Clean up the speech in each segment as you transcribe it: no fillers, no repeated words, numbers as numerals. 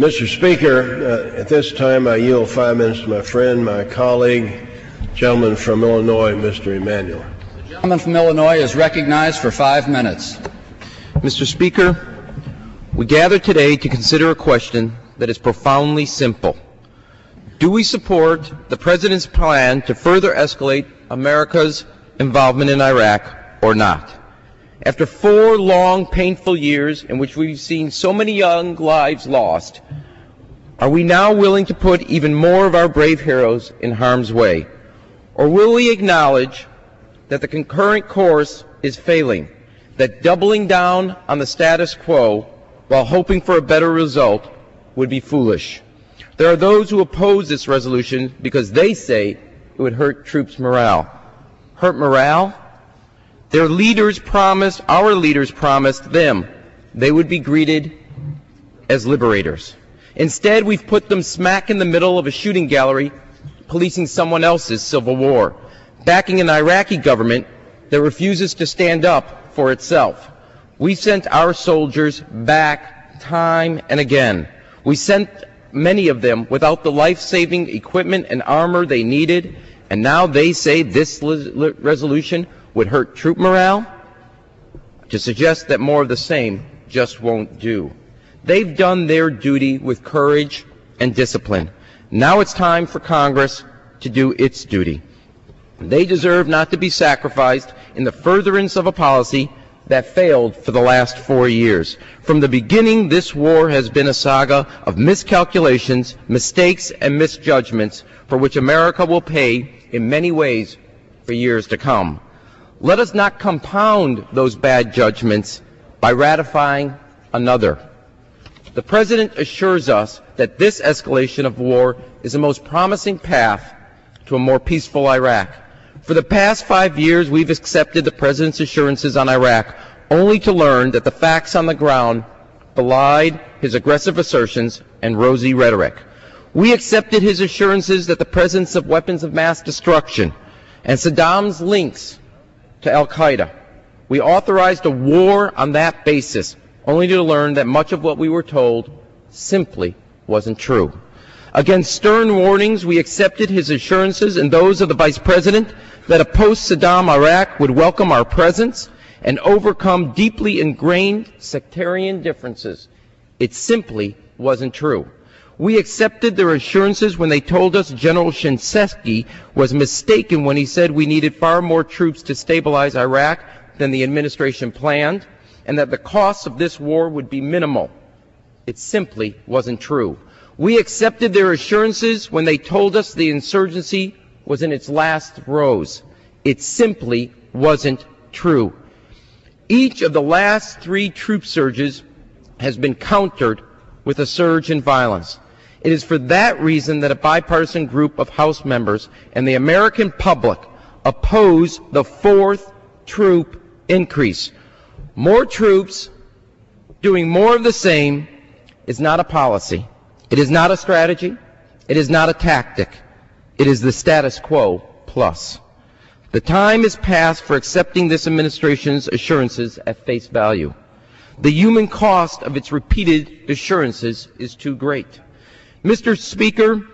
Mr. Speaker, at this time I yield 5 minutes to my friend, my colleague, gentleman from Illinois, Mr. Emanuel. The gentleman from Illinois is recognized for 5 minutes. Mr. Speaker, we gather today to consider a question that is profoundly simple. Do we support the President's plan to further escalate America's involvement in Iraq or not? After 4 long, painful years in which we've seen so many young lives lost, are we now willing to put even more of our brave heroes in harm's way? Or will we acknowledge that the concurrent course is failing, that doubling down on the status quo while hoping for a better result would be foolish? There are those who oppose this resolution because they say it would hurt troops' morale. Hurt morale? Our leaders promised them they would be greeted as liberators. Instead, we've put them smack in the middle of a shooting gallery, policing someone else's civil war, backing an Iraqi government that refuses to stand up for itself. We sent our soldiers back time and again. We sent many of them without the life-saving equipment and armor they needed, and now they say this resolution would hurt troop morale? To suggest that more of the same just won't do. They've done their duty with courage and discipline. Now it's time for Congress to do its duty. They deserve not to be sacrificed in the furtherance of a policy that failed for the last 4 years. From the beginning, this war has been a saga of miscalculations, mistakes, and misjudgments for which America will pay in many ways for years to come. Let us not compound those bad judgments by ratifying another. The President assures us that this escalation of war is the most promising path to a more peaceful Iraq. For the past 5 years, we've accepted the President's assurances on Iraq, only to learn that the facts on the ground belied his aggressive assertions and rosy rhetoric. We accepted his assurances that the presence of weapons of mass destruction and Saddam's links to al-Qaeda. We authorized a war on that basis, only to learn that much of what we were told simply wasn't true. Against stern warnings, we accepted his assurances and those of the Vice President that a post-Saddam Iraq would welcome our presence and overcome deeply ingrained sectarian differences. It simply wasn't true. We accepted their assurances when they told us General Shinseki was mistaken when he said we needed far more troops to stabilize Iraq than the administration planned, and that the costs of this war would be minimal. It simply wasn't true. We accepted their assurances when they told us the insurgency was in its last throes. It simply wasn't true. Each of the last 3 troop surges has been countered with a surge in violence. It is for that reason that a bipartisan group of House members and the American public oppose the 4th troop increase. More troops doing more of the same is not a policy. It is not a strategy. It is not a tactic. It is the status quo plus. The time is past for accepting this administration's assurances at face value. The human cost of its repeated assurances is too great. Mr. Speaker,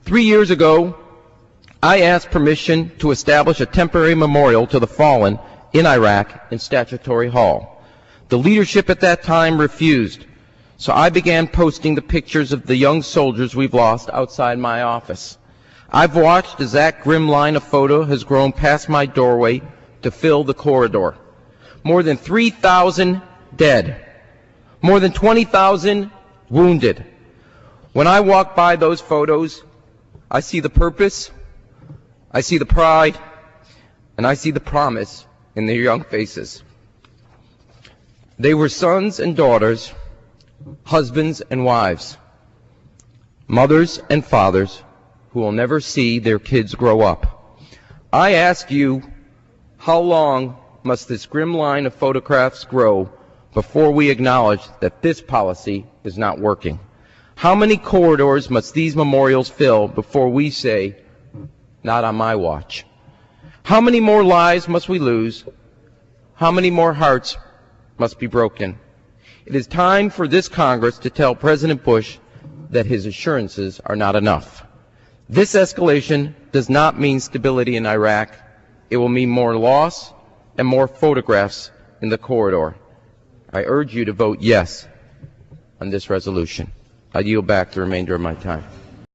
3 years ago, I asked permission to establish a temporary memorial to the fallen in Iraq in Statutory Hall. The leadership at that time refused, so I began posting the pictures of the young soldiers we've lost outside my office. I've watched as that grim line of photo has grown past my doorway to fill the corridor. More than 3,000 dead. More than 20,000 wounded. When I walk by those photos, I see the purpose, I see the pride, and I see the promise in their young faces. They were sons and daughters, husbands and wives, mothers and fathers who will never see their kids grow up. I ask you, how long must this grim line of photographs grow before we acknowledge that this policy is not working? How many corridors must these memorials fill before we say, not on my watch? How many more lives must we lose? How many more hearts must be broken? It is time for this Congress to tell President Bush that his assurances are not enough. This escalation does not mean stability in Iraq. It will mean more loss and more photographs in the corridor. I urge you to vote yes on this resolution. I yield back the remainder of my time.